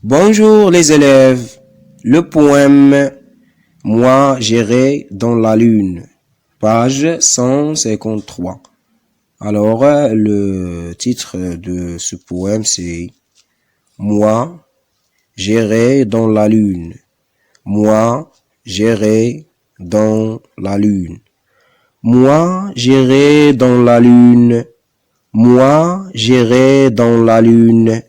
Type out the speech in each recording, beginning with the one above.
Bonjour les élèves. Le poème Moi j'irai dans la lune, page 153. Alors, le titre de ce poème c'est Moi j'irai dans la lune. Moi j'irai dans la lune. Moi j'irai dans la lune. Moi j'irai dans la lune.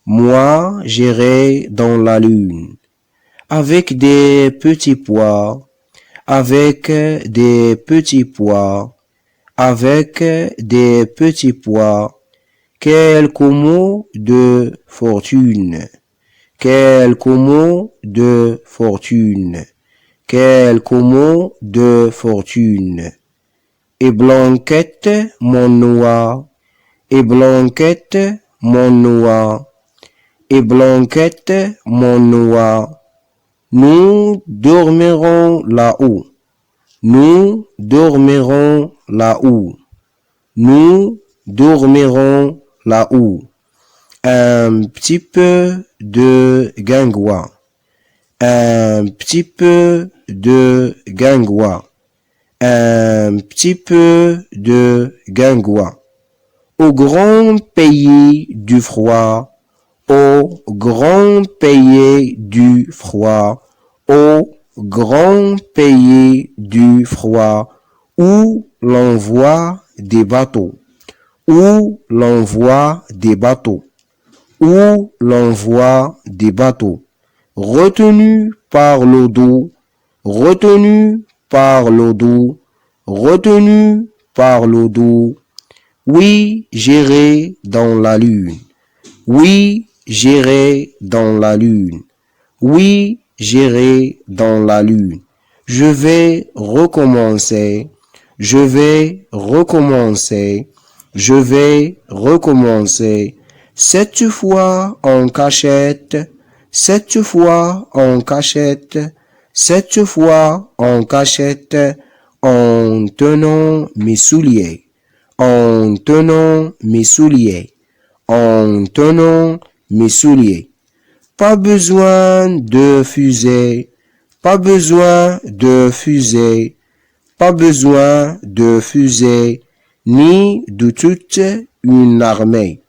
Moi j'irai dans la lune. Avec des petits pois, avec des petits pois, avec des petits pois. Quelques mots de fortune, quelques mots de fortune, quelques mots de fortune. Et blanquette mon noix, et blanquette mon noix, et blanquette mon noix. Nous dormirons là-haut, nous dormirons là-haut, nous dormirons là-haut. Un petit peu de guingois, un petit peu de guingois, un petit peu de guingois. Au grand pays du froid, au grand pays du froid, au grand pays du froid, où l'on voit des bateaux, où l'on voit des bateaux, où l'on voit des bateaux, retenus par l'eau d'eau, retenus par l'eau d'eau, retenus par l'eau d'eau. Oui, j'irai dans la lune. Oui, j'irai dans la lune. Oui, j'irai dans la lune. Je vais recommencer. Je vais recommencer. Je vais recommencer. Cette fois en cachette. Cette fois en cachette. Cette fois en cachette. En tenant mes souliers. En tenant mes souliers. En tenant mes souliers. Pas besoin de fusée, pas besoin de fusée, pas besoin de fusée, ni de toute une armée,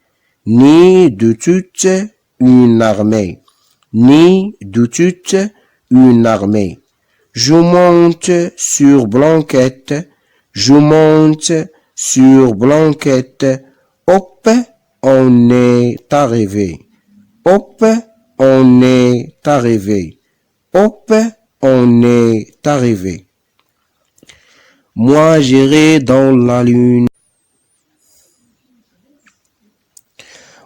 ni de toute une armée, ni de toute une armée. Je monte sur blanquette, je monte sur blanquette, hop, on est arrivé, hop, on est arrivé, hop, on est arrivé. Moi j'irai dans la lune.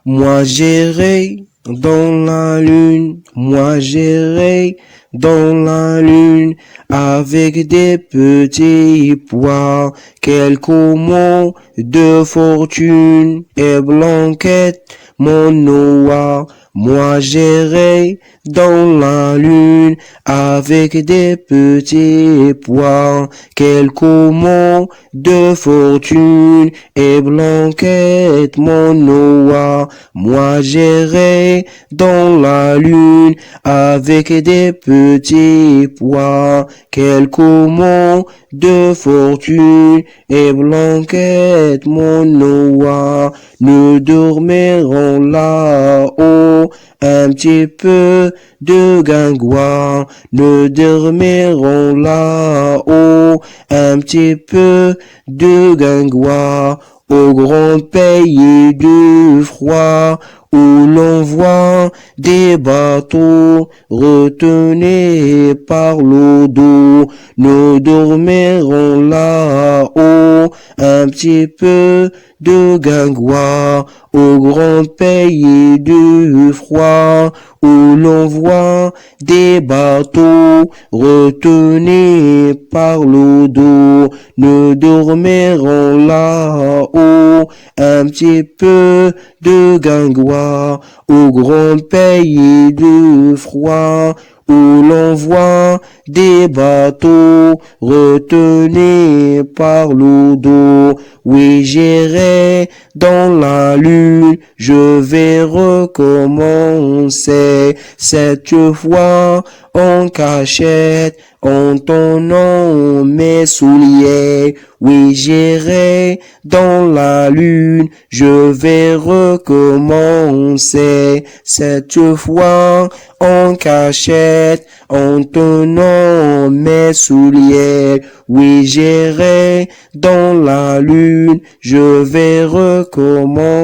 Moi j'irai dans la lune, moi j'irai dans la lune, avec des petits pois, quelques mots de fortune, et blanquette mon noix. Moi j'irai dans la lune, avec des petits pois, quelques mots de fortune, et blanquette mon noix. Moi j'irai dans la lune, avec des petits pois, quelques mots de fortune, et blanquette mon noix. Nous dormirons là-haut, un petit peu de guingois. Nous dormirons là-haut, un petit peu de guingois. Au grand pays du froid, où l'on voit des bateaux retenus par l'eau d'eau. Nous dormirons là-haut, un petit peu de guingois. Au grand pays du froid, où l'on voit des bateaux retenus par le dos. Nous dormirons là-haut, un petit peu de guingois, au grand pays du froid, où l'on voit des bateaux retenus par le dos. Oui, j'irai dans la lune, je vais recommencer cette fois en cachette, en tonnant mes souliers. Oui, j'irai dans la lune, je vais recommencer cette fois en cachette, en tenant mes souliers. Oui, j'irai dans la lune, je vais recommencer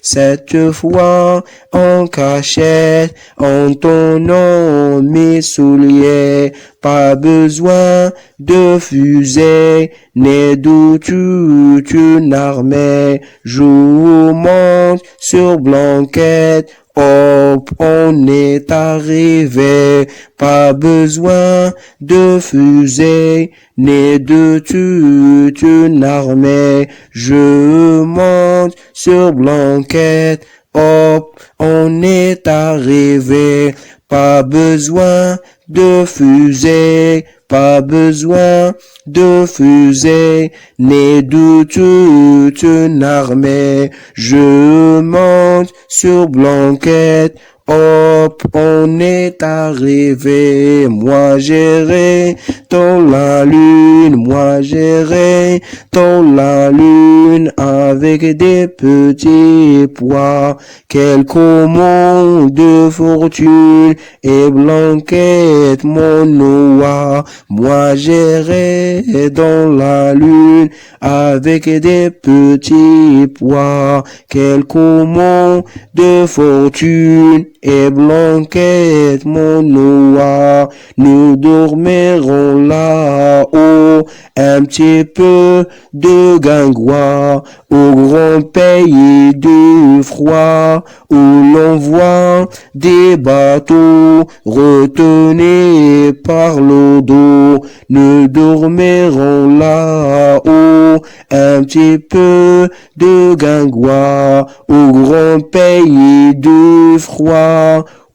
cette fois en cachette, en tenant mes souliers. Pas besoin de fusée, ni de toute une armée. Je monte sur blanquette, hop, on est arrivé. Pas besoin de fusée, ni de toute une armée. Je monte sur blanquette, hop, on est arrivé. Pas besoin de fusée, pas besoin de fusée, ni de toute une armée. Je monte sur blanquette, hop, on est arrivé. Moi j'irai dans la lune, moi j'irai dans la lune avec des petits pois. Quelques mots de fortune et blanquette mon noix. Moi j'irai dans la lune avec des petits pois. Quelques mots de fortune et blanquette mon noix. Nous dormirons là-haut, un petit peu de guingois, au grand pays du froid, où l'on voit des bateaux retenus par le dos. Nous dormirons là-haut, un petit peu de guingois, au grand pays du froid,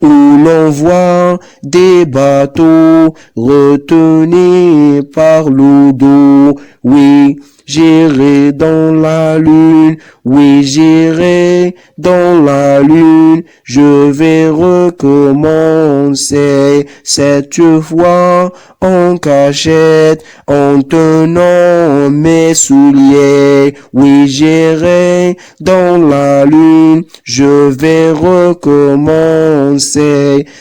où l'on voit des bateaux retenus par le dos. Oui, j'irai dans la lune, oui, j'irai dans la lune, je vais recommencer cette fois en cachette, en tenant mes souliers. Oui, j'irai dans la lune, je vais recommencer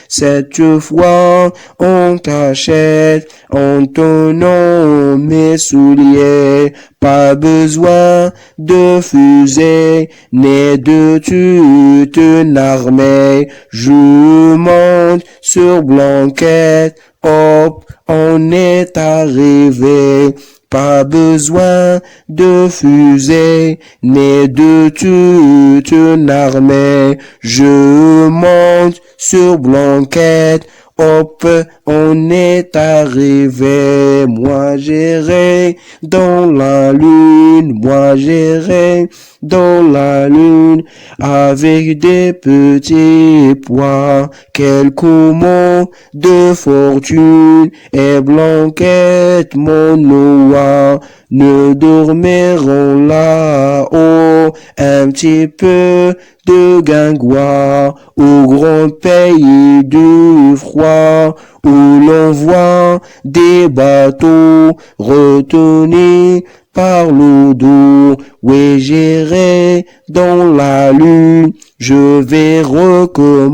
cette fois en cachette, en tenant mes souliers. Pas besoin de fusée, ni de toute une armée. Je monte sur blanquette, hop, on est arrivé. Pas besoin de fusée, ni de toute une armée. Je monte sur blanquette, hop, on est arrivé. Moi j'irai dans la lune, moi j'irai dans la lune avec des petits pois. Quelques mots de fortune et blanquette mon noix. Nous dormirons là-haut, un petit peu de guingois, au grand pays du froid, où l'on voit des bateaux retenus par le dos. Oui, j'irai dans la lune, je vais recommencer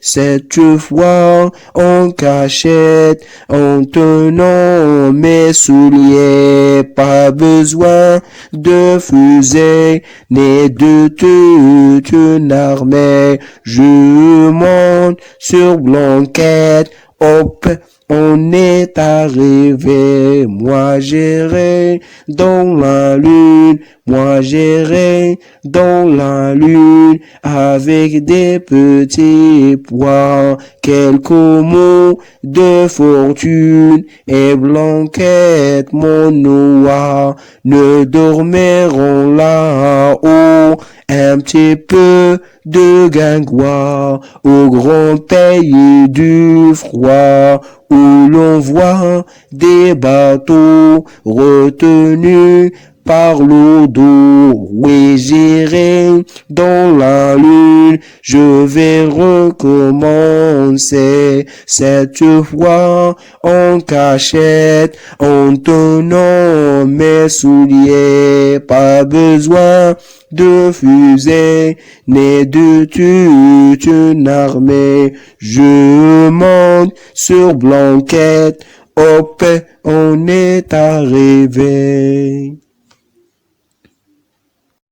cette fois en cachette, en tenant mes souliers. Pas besoin de fusée, ni de toute une armée. Je monte sur blanquette, hop, on est arrivé. Moi j'irai dans la lune, moi j'irai dans la lune avec des petits pois, quelques mots de fortune et Blanquette, mon noix, ne dormiront là-haut un petit peu de guingois au grand pays du froid où l'on voit des bateaux retenus par l'eau d'eau. Oui, j'irai dans la lune, je vais recommencer cette fois en cachette, en tenant mes souliers. Pas besoin de fusée, ni de toute une armée. Je monte sur Blanquette, hop, on est arrivé.